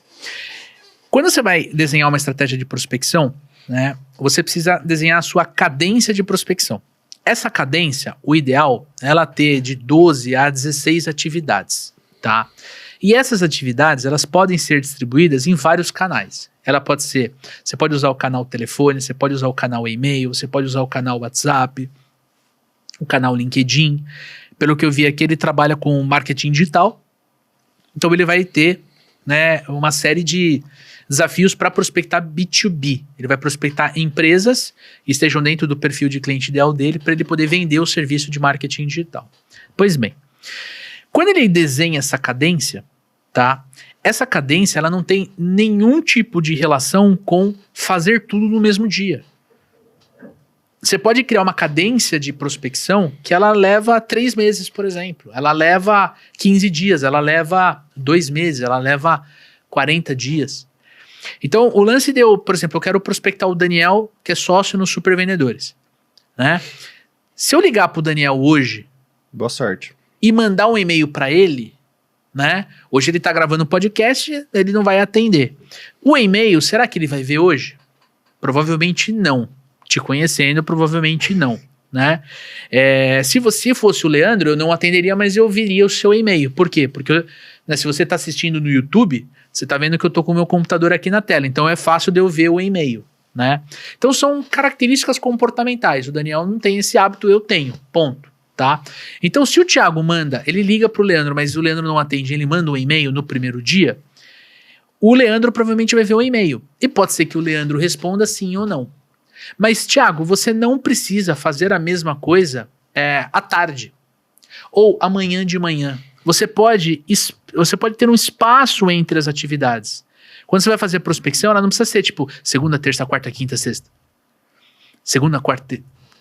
Quando você vai desenhar uma estratégia de prospecção, né, você precisa desenhar a sua cadência de prospecção. Essa cadência, o ideal, é ela ter de 12 a 16 atividades, tá? E essas atividades, elas podem ser distribuídas em vários canais. Ela pode ser, você pode usar o canal telefone, você pode usar o canal e-mail, você pode usar o canal WhatsApp, o canal LinkedIn. Pelo que eu vi aqui, ele trabalha com marketing digital, então ele vai ter, né, uma série de desafios para prospectar B2B. Ele vai prospectar empresas que estejam dentro do perfil de cliente ideal dele para ele poder vender o serviço de marketing digital. Pois bem, quando ele desenha essa cadência, tá? Essa cadência, ela não tem nenhum tipo de relação com fazer tudo no mesmo dia. Você pode criar uma cadência de prospecção que ela leva 3 meses, por exemplo. Ela leva 15 dias, ela leva 2 meses, ela leva 40 dias. Então, o lance deu, por exemplo, eu quero prospectar o Daniel, que é sócio no Super Vendedores, né? Se eu ligar pro Daniel hoje... Boa sorte. E mandar um e-mail para ele, né? Hoje ele tá gravando um podcast, ele não vai atender. O e-mail, será que ele vai ver hoje? Provavelmente não. Te conhecendo, provavelmente não, né? Se você fosse o Leandro, eu não atenderia, mas eu viria o seu e-mail. Por quê? Porque né, se você tá assistindo no YouTube, você tá vendo que eu tô com o meu computador aqui na tela, então é fácil de eu ver o e-mail, né? Então são características comportamentais. O Daniel não tem esse hábito, eu tenho, ponto. Tá? Então, se o Thiago manda, ele liga pro Leandro, mas o Leandro não atende, ele manda um e-mail no primeiro dia, o Leandro provavelmente vai ver o e-mail. E pode ser que o Leandro responda sim ou não. Mas, Thiago, você não precisa fazer a mesma coisa à tarde ou amanhã de manhã. Você pode ter um espaço entre as atividades. Quando você vai fazer prospecção, ela não precisa ser tipo segunda, terça, quarta, quinta, sexta. Segunda, quarta...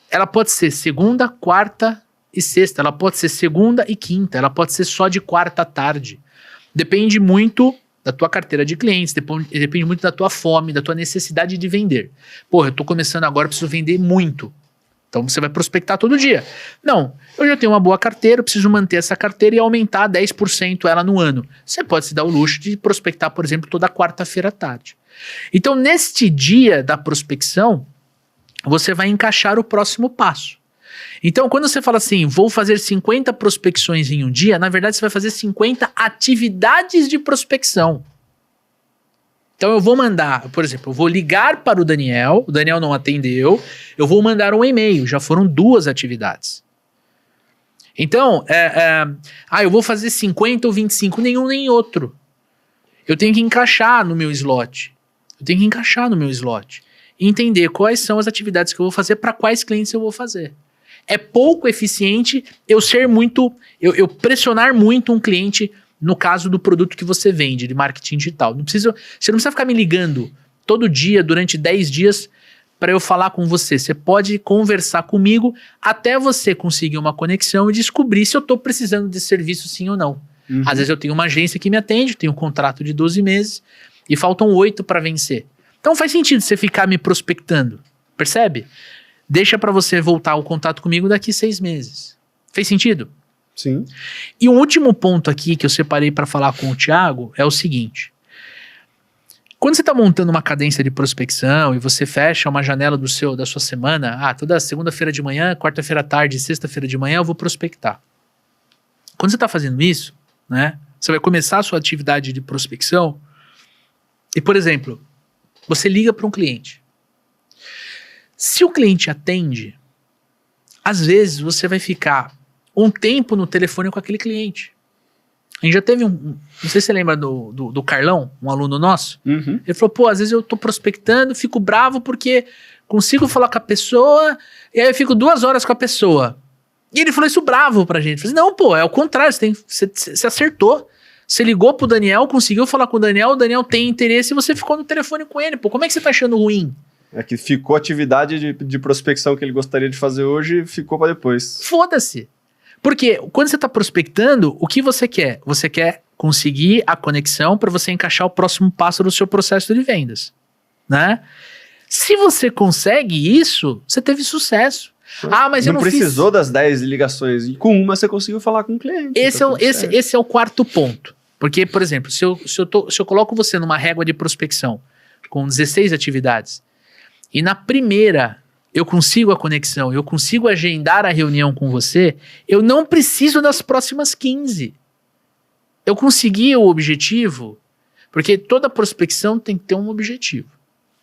Ela pode ser segunda, quarta e sexta, ela pode ser segunda e quinta, ela pode ser só de quarta à tarde. Depende muito da tua carteira de clientes, depende muito da tua fome, da tua necessidade de vender. Porra, eu tô começando agora, preciso vender muito. Então você vai prospectar todo dia. Não, eu já tenho uma boa carteira, eu preciso manter essa carteira e aumentar 10% ela no ano. Você pode se dar o luxo de prospectar, por exemplo, toda quarta-feira à tarde. Então, neste dia da prospecção, você vai encaixar o próximo passo. Então, quando você fala assim, vou fazer 50 prospecções em um dia, na verdade você vai fazer 50 atividades de prospecção. Então eu vou mandar, por exemplo, eu vou ligar para o Daniel não atendeu, eu vou mandar um e-mail, já foram 2 atividades. Então, eu vou fazer 50 ou 25, nenhum nem outro. Eu tenho que encaixar no meu slot. E entender quais são as atividades que eu vou fazer, para quais clientes eu vou fazer. É pouco eficiente eu pressionar muito um cliente no caso do produto que você vende, de marketing digital. Você não precisa ficar me ligando todo dia, durante 10 dias, para eu falar com você. Você pode conversar comigo até você conseguir uma conexão e descobrir se eu estou precisando de serviço sim ou não. Uhum. Às vezes eu tenho uma agência que me atende, tenho um contrato de 12 meses e faltam 8 para vencer. Então faz sentido você ficar me prospectando, percebe? Deixa para você voltar o contato comigo daqui 6 meses. Fez sentido? Sim. E um último ponto aqui que eu separei para falar com o Thiago é o seguinte. Quando você está montando uma cadência de prospecção e você fecha uma janela da sua semana, toda segunda-feira de manhã, quarta-feira à tarde, sexta-feira de manhã eu vou prospectar. Quando você está fazendo isso, né, você vai começar a sua atividade de prospecção e, por exemplo, você liga para um cliente. Se o cliente atende, às vezes você vai ficar um tempo no telefone com aquele cliente. A gente já teve não sei se você lembra do Carlão, um aluno nosso. Uhum. Ele falou, às vezes eu tô prospectando, fico bravo porque consigo falar com a pessoa e aí eu fico 2 horas com a pessoa. E ele falou isso bravo pra gente. Eu falei, não, é o contrário, você acertou. Você ligou pro Daniel, conseguiu falar com o Daniel tem interesse e você ficou no telefone com ele. Como é que você tá achando ruim? É que ficou a atividade de prospecção que ele gostaria de fazer hoje e ficou para depois. Foda-se. Porque quando você está prospectando, o que você quer? Você quer conseguir a conexão para você encaixar o próximo passo do seu processo de vendas, né? Se você consegue isso, você teve sucesso. Mas eu não precisou das 10 ligações. E com uma você conseguiu falar com o cliente. Esse é o quarto ponto. Porque, por exemplo, se eu coloco você numa régua de prospecção com 16 atividades e na primeira eu consigo a conexão, eu consigo agendar a reunião com você, eu não preciso das próximas 15. Eu consegui o objetivo, porque toda prospecção tem que ter um objetivo.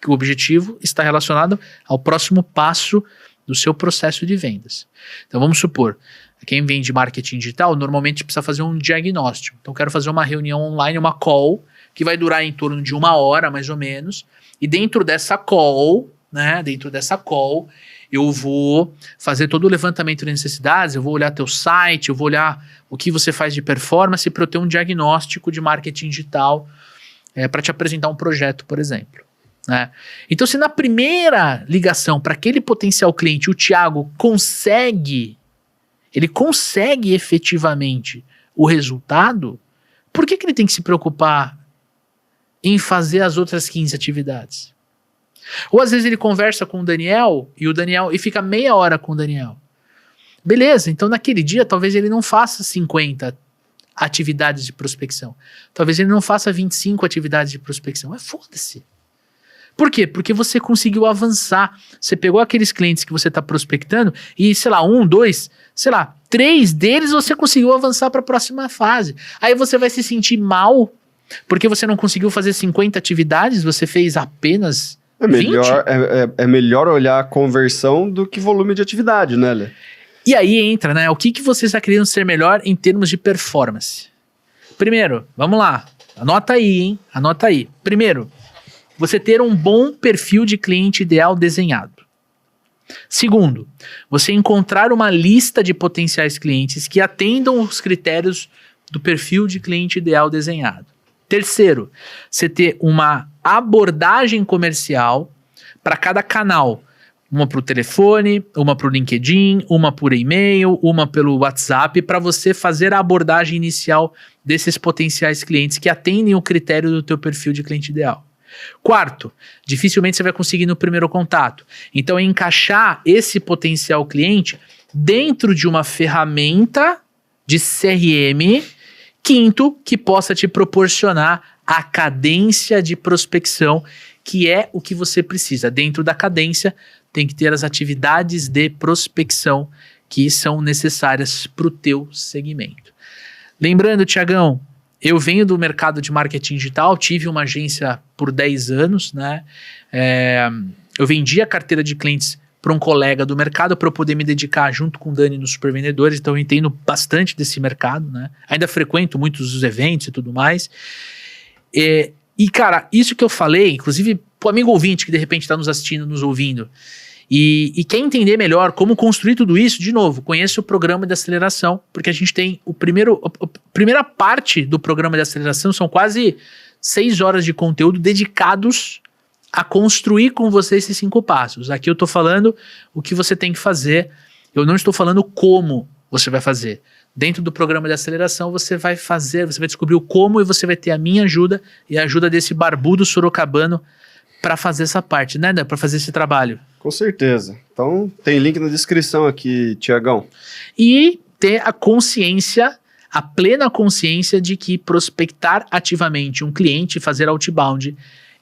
Que o objetivo está relacionado ao próximo passo do seu processo de vendas. Então vamos supor, quem vende marketing digital normalmente precisa fazer um diagnóstico. Então quero fazer uma reunião online, uma call, que vai durar em torno de 1 hora mais ou menos, e dentro dessa call né, dentro dessa call, eu vou fazer todo o levantamento de necessidades, eu vou olhar teu site, eu vou olhar o que você faz de performance para eu ter um diagnóstico de marketing digital para te apresentar um projeto, por exemplo. Né? Então, se na primeira ligação para aquele potencial cliente o Thiago consegue efetivamente o resultado, por que ele tem que se preocupar em fazer as outras 15 atividades? Ou às vezes ele conversa com o Daniel e fica meia hora com o Daniel. Beleza, então naquele dia talvez ele não faça 50 atividades de prospecção. Talvez ele não faça 25 atividades de prospecção. Mas foda-se. Por quê? Porque você conseguiu avançar. Você pegou aqueles clientes que você está prospectando e, sei lá, 1, 2, sei lá, 3 deles você conseguiu avançar para a próxima fase. Aí você vai se sentir mal porque você não conseguiu fazer 50 atividades, você fez apenas 20? É melhor olhar a conversão do que volume de atividade, né, Lê? E aí entra, né? O que você está querendo ser melhor em termos de performance? Primeiro, vamos lá. Anota aí, hein? Anota aí. Primeiro, você ter um bom perfil de cliente ideal desenhado. Segundo, você encontrar uma lista de potenciais clientes que atendam os critérios do perfil de cliente ideal desenhado. Terceiro, você ter uma abordagem comercial para cada canal. Uma para o telefone, uma para o LinkedIn, uma por e-mail, uma pelo WhatsApp, para você fazer a abordagem inicial desses potenciais clientes que atendem o critério do teu perfil de cliente ideal. Quarto, dificilmente você vai conseguir no primeiro contato. Então, encaixar esse potencial cliente dentro de uma ferramenta de CRM. Quinto, que possa te proporcionar a cadência de prospecção, que é o que você precisa. Dentro da cadência, tem que ter as atividades de prospecção que são necessárias para o teu segmento. Lembrando, Thiagão, eu venho do mercado de marketing digital, tive uma agência por 10 anos, né? Eu vendi a carteira de clientes para um colega do mercado para eu poder me dedicar junto com o Dani nos Supervendedores, então eu entendo bastante desse mercado, né? Ainda frequento muitos dos eventos e tudo mais. E cara, isso que eu falei, inclusive pro amigo ouvinte que de repente está nos assistindo, nos ouvindo, e quer entender melhor como construir tudo isso, de novo, conheça o programa de aceleração, porque a gente tem a primeira parte do programa de aceleração, são quase 6 horas de conteúdo dedicados a construir com você esses 5 passos. Aqui eu estou falando o que você tem que fazer, eu não estou falando como você vai fazer. Dentro do programa de aceleração você vai descobrir o como e você vai ter a minha ajuda e a ajuda desse barbudo sorocabano para fazer essa parte, né, para fazer esse trabalho. Com certeza. Então tem link na descrição aqui, Thiagão. E ter a consciência, a plena consciência de que prospectar ativamente um cliente, fazer outbound,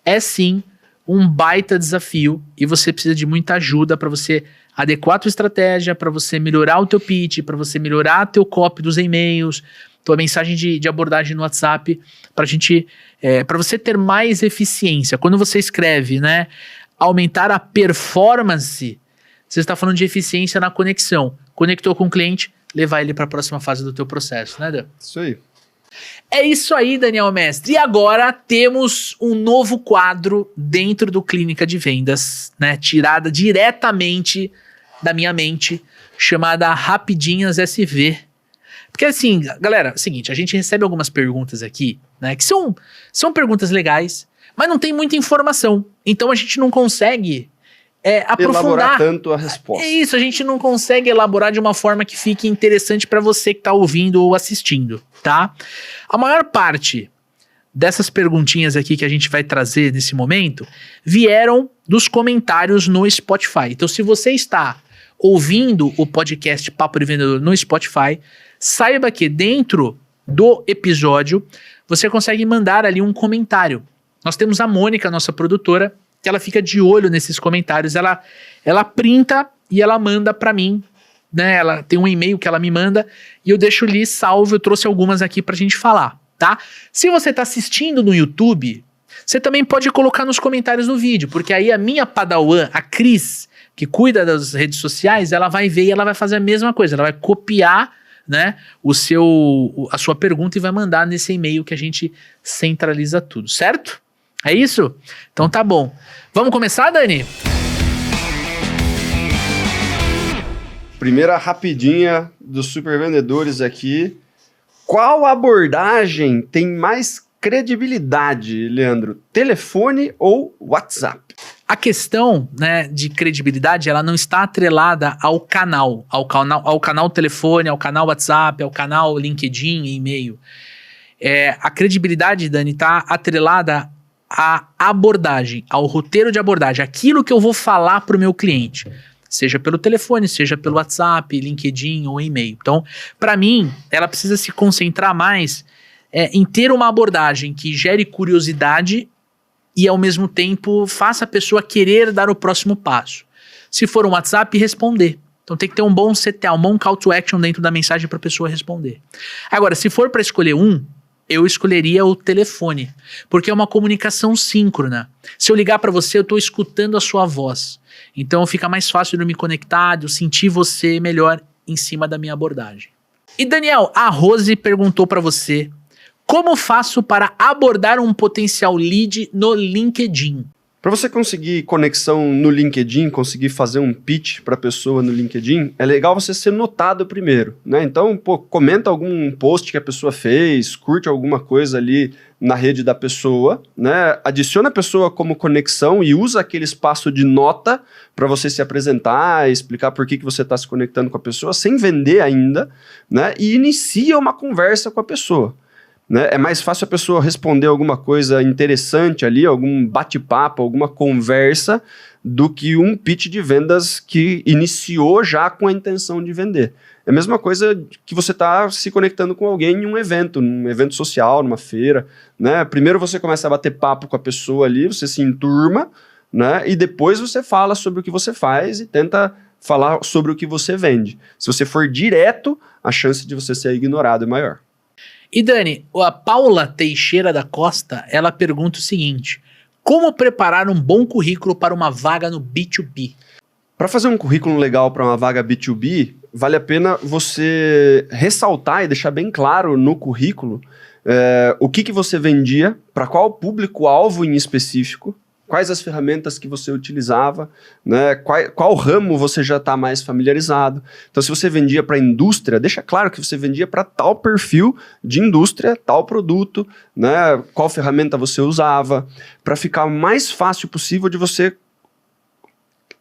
é sim um baita desafio e você precisa de muita ajuda para você adequar a tua estratégia, para você melhorar o teu pitch, para você melhorar teu copy dos e-mails, tua mensagem de abordagem no WhatsApp, para você ter mais eficiência. Quando você escreve, né, aumentar a performance, você está falando de eficiência na conexão. Conectou com o cliente, levar ele para a próxima fase do teu processo, né, Dan? Isso aí. É isso aí, Daniel Mestre. E agora temos um novo quadro dentro do Clínica de Vendas, né? Tirada diretamente da minha mente, chamada Rapidinhas SV. Porque assim, galera, é o seguinte, a gente recebe algumas perguntas aqui, né? Que são perguntas legais, mas não tem muita informação. Então a gente não consegue aprofundar. Elaborar tanto a resposta. É isso, a gente não consegue elaborar de uma forma que fique interessante para você que está ouvindo ou assistindo, tá? A maior parte dessas perguntinhas aqui que a gente vai trazer nesse momento vieram dos comentários no Spotify. Então, se você está ouvindo o podcast Papo de Vendedor no Spotify, saiba que dentro do episódio você consegue mandar ali um comentário. Nós temos a Mônica, nossa produtora, que ela fica de olho nesses comentários, ela printa e ela manda para mim, né? Ela tem um e-mail que ela me manda e eu deixo ali salvo, eu trouxe algumas aqui pra gente falar, tá? Se você tá assistindo no YouTube, você também pode colocar nos comentários do vídeo, porque aí a minha padawan, a Cris, que cuida das redes sociais, ela vai ver e ela vai fazer a mesma coisa, ela vai copiar, né, a sua pergunta e vai mandar nesse e-mail que a gente centraliza tudo, certo? É isso? Então tá bom. Vamos começar, Dani? Primeira rapidinha dos super vendedores aqui. Qual abordagem tem mais credibilidade, Leandro? Telefone ou WhatsApp? A questão, né, de credibilidade, ela não está atrelada ao canal telefone, ao canal WhatsApp, ao canal LinkedIn e e-mail. A credibilidade, Dani, está atrelada à abordagem, ao roteiro de abordagem, aquilo que eu vou falar para o meu cliente, seja pelo telefone, seja pelo WhatsApp, LinkedIn ou e-mail. Então, para mim, ela precisa se concentrar mais em ter uma abordagem que gere curiosidade e, ao mesmo tempo, faça a pessoa querer dar o próximo passo. Se for um WhatsApp, responder. Então tem que ter um bom CTA, um bom call to action dentro da mensagem para a pessoa responder. Agora, se for para escolher eu escolheria o telefone, porque é uma comunicação síncrona. Se eu ligar para você, eu estou escutando a sua voz. Então fica mais fácil de eu me conectar, de eu sentir você melhor em cima da minha abordagem. E Daniel, a Rose perguntou para você: como faço para abordar um potencial lead no LinkedIn? Para você conseguir conexão no LinkedIn, conseguir fazer um pitch para a pessoa no LinkedIn, é legal você ser notado primeiro, né? Então, comenta algum post que a pessoa fez, curte alguma coisa ali na rede da pessoa, né? Adiciona a pessoa como conexão e usa aquele espaço de nota para você se apresentar, explicar por que você está se conectando com a pessoa, sem vender ainda, né? E inicia uma conversa com a pessoa. Né? É mais fácil a pessoa responder alguma coisa interessante ali, algum bate-papo, alguma conversa, do que um pitch de vendas que iniciou já com a intenção de vender. É a mesma coisa que você está se conectando com alguém em um evento social, numa feira. Né? Primeiro você começa a bater papo com a pessoa ali, você se enturma, né? E depois você fala sobre o que você faz e tenta falar sobre o que você vende. Se você for direto, a chance de você ser ignorado é maior. E Dani, a Paula Teixeira da Costa, ela pergunta o seguinte: como preparar um bom currículo para uma vaga no B2B? Para fazer um currículo legal para uma vaga B2B, vale a pena você ressaltar e deixar bem claro no currículo o que você vendia, para qual público-alvo em específico, quais as ferramentas que você utilizava, né? Qual ramo você já está mais familiarizado. Então, se você vendia para a indústria, deixa claro que você vendia para tal perfil de indústria, tal produto, né? Qual ferramenta você usava, para ficar o mais fácil possível de você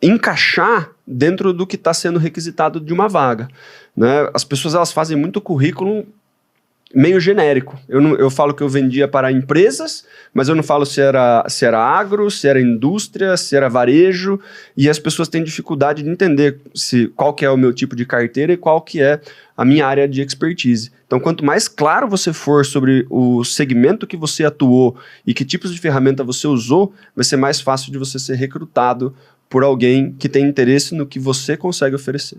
encaixar dentro do que está sendo requisitado de uma vaga. Né? As pessoas elas fazem muito currículo meio genérico. Eu falo que eu vendia para empresas, mas eu não falo se era agro, se era indústria, se era varejo, e as pessoas têm dificuldade de entender qual que é o meu tipo de carteira e qual que é a minha área de expertise. Então, quanto mais claro você for sobre o segmento que você atuou e que tipos de ferramenta você usou, vai ser mais fácil de você ser recrutado por alguém que tem interesse no que você consegue oferecer.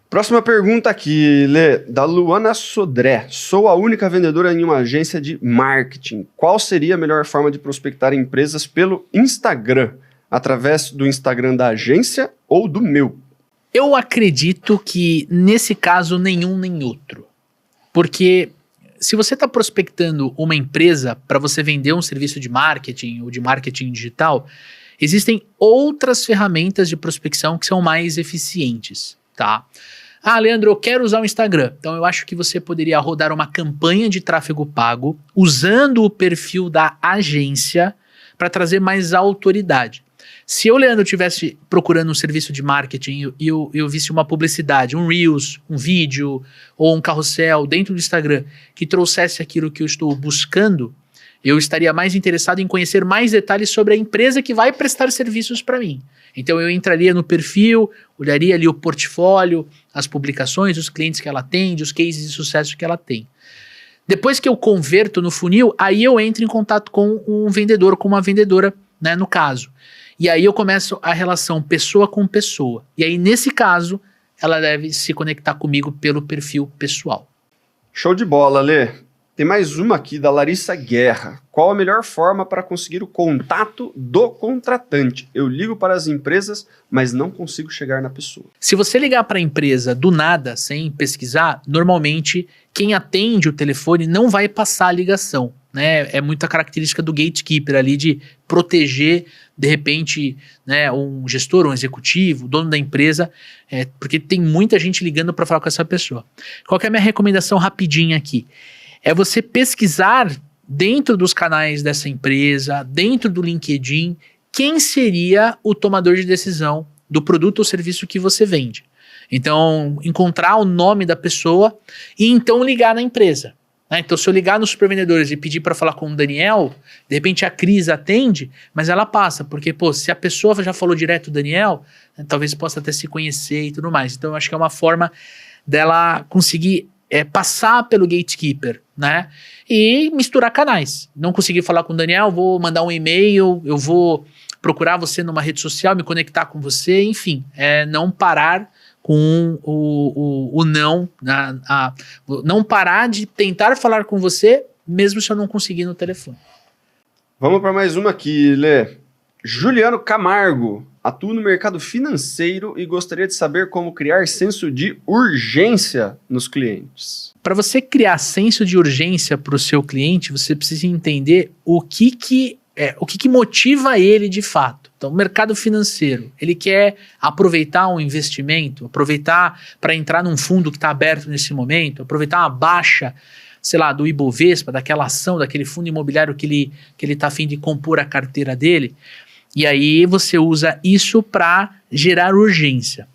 Próxima pergunta aqui, Lê, da Luana Sodré. Sou a única vendedora em uma agência de marketing. Qual seria a melhor forma de prospectar empresas pelo Instagram? Através do Instagram da agência ou do meu? Eu acredito que, nesse caso, nenhum nem outro. Porque se você está prospectando uma empresa para você vender um serviço de marketing ou de marketing digital, existem outras ferramentas de prospecção que são mais eficientes, tá? Ah, Leandro, eu quero usar o Instagram. Então eu acho que você poderia rodar uma campanha de tráfego pago usando o perfil da agência para trazer mais autoridade. Se eu, Leandro, estivesse procurando um serviço de marketing e eu visse uma publicidade, um Reels, um vídeo ou um carrossel dentro do Instagram que trouxesse aquilo que eu estou buscando, eu estaria mais interessado em conhecer mais detalhes sobre a empresa que vai prestar serviços para mim. Então eu entraria no perfil, olharia ali o portfólio, as publicações, os clientes que ela atende, os cases de sucesso que ela tem. Depois que eu converto no funil, aí eu entro em contato com um vendedor, com uma vendedora, né, no caso. E aí eu começo a relação pessoa com pessoa. E aí, nesse caso, ela deve se conectar comigo pelo perfil pessoal. Show de bola, Lê. Tem mais uma aqui da Larissa Guerra. Qual a melhor forma para conseguir o contato do contratante? Eu ligo para as empresas, mas não consigo chegar na pessoa. Se você ligar para a empresa do nada, sem pesquisar, normalmente quem atende o telefone não vai passar a ligação. né, é muita característica do gatekeeper ali de proteger, de repente, né, um gestor, um executivo, dono da empresa, porque tem muita gente ligando para falar com essa pessoa. Qual que é a minha recomendação rapidinha aqui? É você pesquisar dentro dos canais dessa empresa, dentro do LinkedIn, quem seria o tomador de decisão do produto ou serviço que você vende. Então, encontrar o nome da pessoa e então ligar na empresa. Então, se eu ligar nos supervendedores e pedir para falar com o Daniel, de repente a Cris atende, mas ela passa, porque, se a pessoa já falou direto o Daniel, talvez possa até se conhecer e tudo mais. Então, eu acho que é uma forma dela conseguir passar pelo gatekeeper, né? E misturar canais. Não conseguir falar com o Daniel, vou mandar um e-mail, eu vou procurar você numa rede social, me conectar com você, enfim, não parar com o não, não parar de tentar falar com você, mesmo se eu não conseguir no telefone. Vamos para mais uma aqui, Lê. Juliano Camargo, atuo no mercado financeiro e gostaria de saber como criar senso de urgência nos clientes. Para você criar senso de urgência para o seu cliente, você precisa entender o que motiva ele de fato. Então, o mercado financeiro, ele quer aproveitar um investimento, aproveitar para entrar num fundo que está aberto nesse momento, aproveitar uma baixa, sei lá, do Ibovespa, daquela ação, daquele fundo imobiliário que ele está a fim de compor a carteira dele. E aí você usa isso para gerar urgência.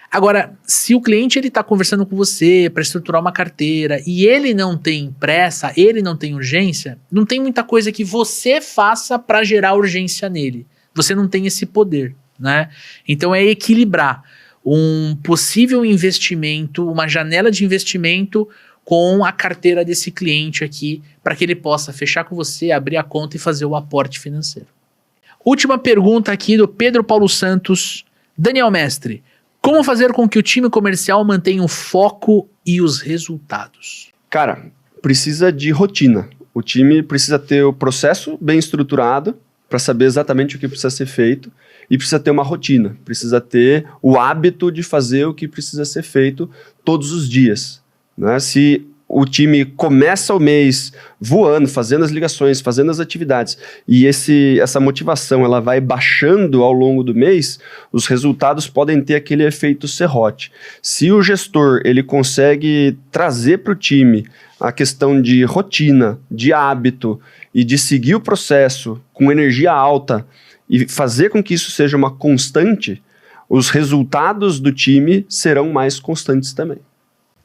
Agora, se o cliente está conversando com você para estruturar uma carteira e ele não tem pressa, ele não tem urgência, não tem muita coisa que você faça para gerar urgência nele. Você não tem esse poder, né? Então é equilibrar um possível investimento, uma janela de investimento com a carteira desse cliente aqui, para que ele possa fechar com você, abrir a conta e fazer o aporte financeiro. Última pergunta aqui do Pedro Paulo Santos. Daniel Mestre, como fazer com que o time comercial mantenha o foco e os resultados? Cara, precisa de rotina. O time precisa ter o processo bem estruturado para saber exatamente o que precisa ser feito e precisa ter uma rotina. Precisa ter o hábito de fazer o que precisa ser feito todos os dias, né? Se o time começa o mês voando, fazendo as ligações, fazendo as atividades, e essa motivação ela vai baixando ao longo do mês, os resultados podem ter aquele efeito serrote. Se o gestor ele consegue trazer para o time a questão de rotina, de hábito e de seguir o processo com energia alta e fazer com que isso seja uma constante, os resultados do time serão mais constantes também.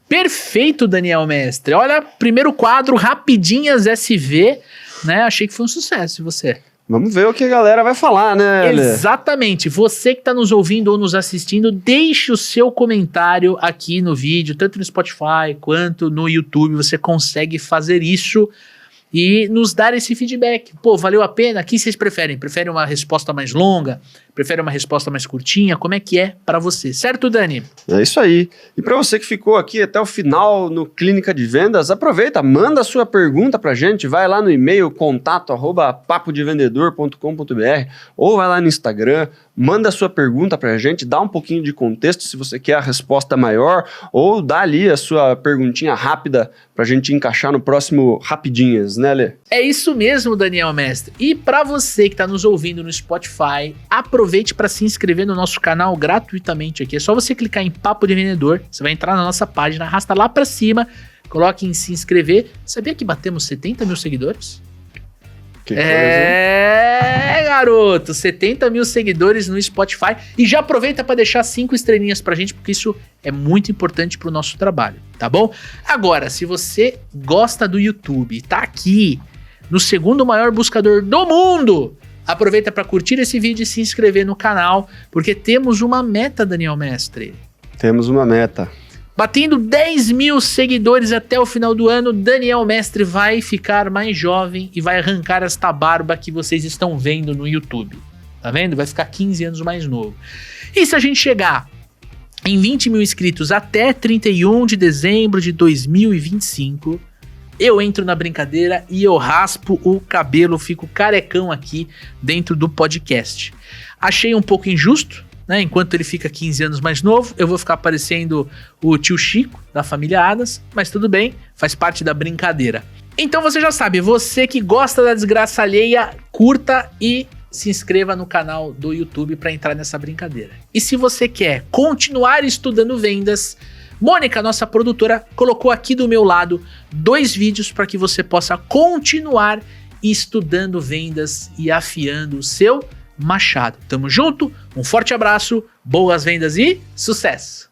Perfeito, Daniel Mestre. Olha, primeiro quadro, Rapidinhas SV, né? Achei que foi um sucesso, e você? Vamos ver o que a galera vai falar, né? Exatamente. Você que está nos ouvindo ou nos assistindo, deixe o seu comentário aqui no vídeo, tanto no Spotify quanto no YouTube. Você consegue fazer isso e nos dar esse feedback. Pô, valeu a pena? O que vocês preferem? Preferem uma resposta mais longa? Preferem uma resposta mais curtinha? Como é que é para você? Certo, Dani? É isso aí. E para você que ficou aqui até o final no Clínica de Vendas, aproveita, manda a sua pergunta pra gente, vai lá no e-mail contato@papodevendedor.com.br ou vai lá no Instagram, manda a sua pergunta pra gente, dá um pouquinho de contexto se você quer a resposta maior ou dá ali a sua perguntinha rápida pra gente encaixar no próximo Rapidinhas, né, Lê? É isso mesmo, Daniel Mestre. E para você que está nos ouvindo no Spotify, aproveite para se inscrever no nosso canal gratuitamente aqui. É só você clicar em Papo de Vendedor, você vai entrar na nossa página, arrasta lá para cima, coloque em se inscrever. Sabia que batemos 70 mil seguidores? Que coisa, garoto, 70 mil seguidores no Spotify. E já aproveita para deixar 5 estrelinhas pra gente, porque isso é muito importante pro nosso trabalho, tá bom? Agora, se você gosta do YouTube e tá aqui no segundo maior buscador do mundo, aproveita para curtir esse vídeo e se inscrever no canal, porque temos uma meta, Daniel Mestre. Temos uma meta. Batendo 10 mil seguidores até o final do ano, Daniel Mestre vai ficar mais jovem e vai arrancar esta barba que vocês estão vendo no YouTube. Tá vendo? Vai ficar 15 anos mais novo. E se a gente chegar em 20 mil inscritos até 31 de dezembro de 2025, eu entro na brincadeira e eu raspo o cabelo, fico carecão aqui dentro do podcast. Achei um pouco injusto, né? Enquanto ele fica 15 anos mais novo, eu vou ficar parecendo o tio Chico, da família Adams, mas tudo bem, faz parte da brincadeira. Então você já sabe, você que gosta da desgraça alheia, curta e se inscreva no canal do YouTube para entrar nessa brincadeira. E se você quer continuar estudando vendas, Mônica, nossa produtora, colocou aqui do meu lado 2 vídeos para que você possa continuar estudando vendas e afiando o seu machado. Tamo junto, um forte abraço, boas vendas e sucesso!